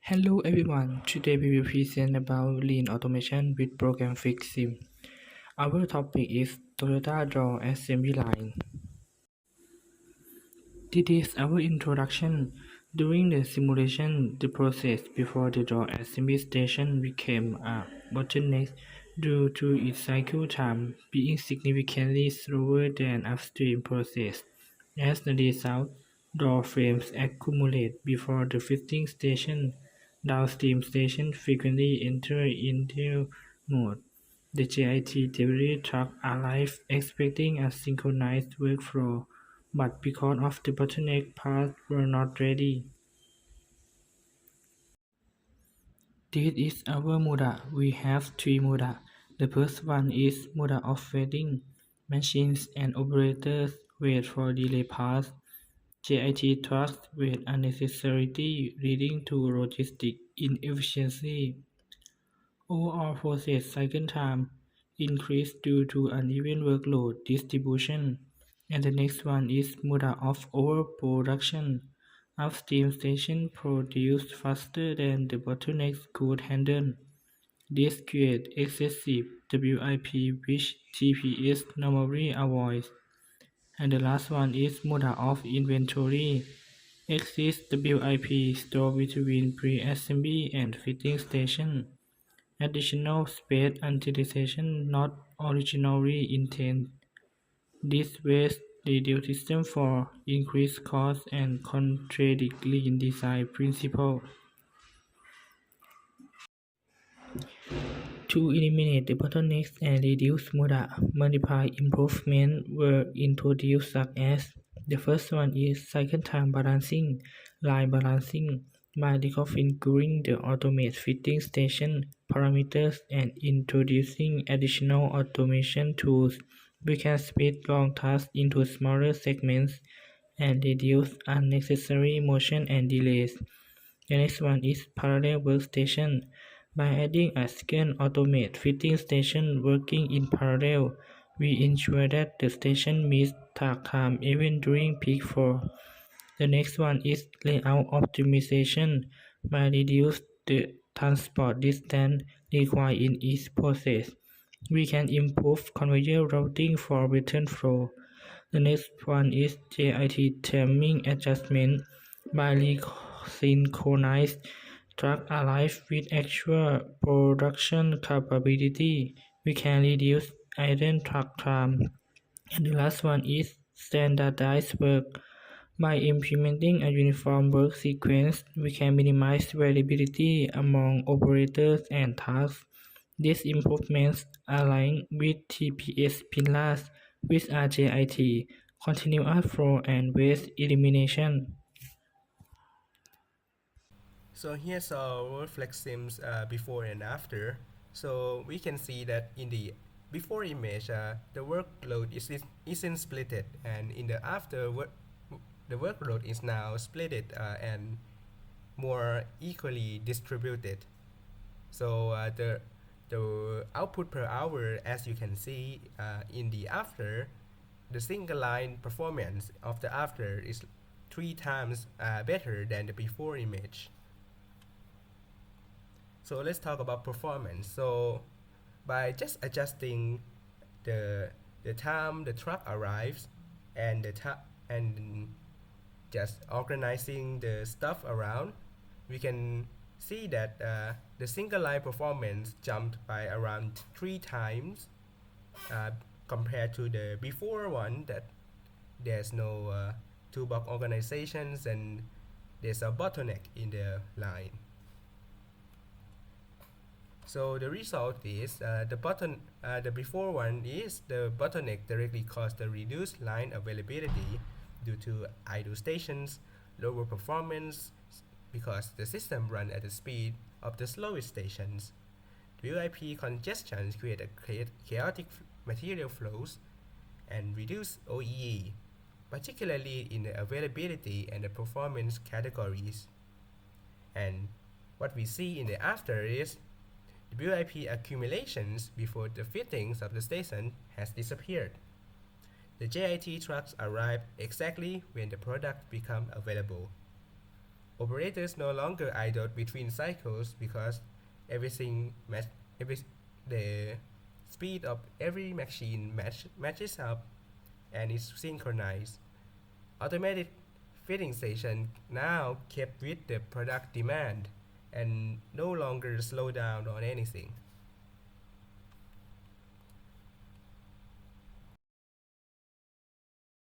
Hello everyone, today we will present about lean automation with program fixing. Our topic is Toyota Draw Assembly Line. This is our introduction. During the simulation, the process before the draw assembly station became a bottleneck due to its cycle time being significantly slower than upstream process. As the result, draw frames accumulate before the fitting station. Downstream stations frequently enter into mode. The JIT delivery trucks arrive expecting a synchronized workflow, but because of the bottleneck parts were not ready. This is our MUDA. We have three MUDA. The first one is MUDA of waiting. Machines and operators wait for delay parts. JIT trucks wait unnecessarily, leading to logistic inefficiency. Overall process cycle time increased due to uneven workload distribution. And the next one is Muda of overproduction. Upstream stations produced faster than the bottlenecks could handle. This creates excessive WIP which TPS normally avoids. And the last one is Muda of inventory. Excess WIP stored between pre-assembly and fitting station. Additional space utilization not originally intended. This waste reduced system for increased cost and contradict lean design principle. To eliminate the bottlenecks and reduce MUDA, multiple improvements were introduced such as the first one is cycle time balancing, line balancing, by reconfiguring the automated fitting station parameters and introducing additional automation tools. We can split long tasks into smaller segments and reduce unnecessary motion and delays. The next one is parallel workstation. By adding a second automated fitting station working in parallel, we ensure that the station meets task time even during peak flow. The next one is layout optimization. By reduce the transport distance required in each process, we can improve conveyor routing for return flow. The next one is JIT timing adjustment. By synchronized truck arrive with actual production capability, we can reduce idle truck time. And the last one is standardized work. By implementing a uniform work sequence, we can minimize variability among operators and tasks. These improvements align with TPS pillars, which are JIT, continuous flow and waste elimination. So here's our flex sims before and after. So we can see that in the before image, the workload isn't splitted, and in the after the workload is now splitted and more equally distributed. So the output per hour, as you can see in the after, the single line performance of the after is 3 times better than the before image. So let's talk about performance. So by just adjusting the the time the truck arrives and and just organizing the stuff around, we can see that the single line performance jumped by around 3 times uh, compared to the before one that there's no toolbox organizations and there's a bottleneck in the line. So the result is the before one is the bottleneck directly caused the reduced line availability due to idle stations, lower performance because the system run at the speed of the slowest stations. WIP congestions create chaotic material flows and reduce OEE, particularly in the availability and the performance categories. And what we see in the after is the WIP accumulations before the fittings of the station has disappeared. The JIT trucks arrive exactly when the product become available. Operators no longer idle between cycles because everything every the speed of every machine matches up and is synchronized. Automated filling station now kept with the product demand and no longer slow down on anything.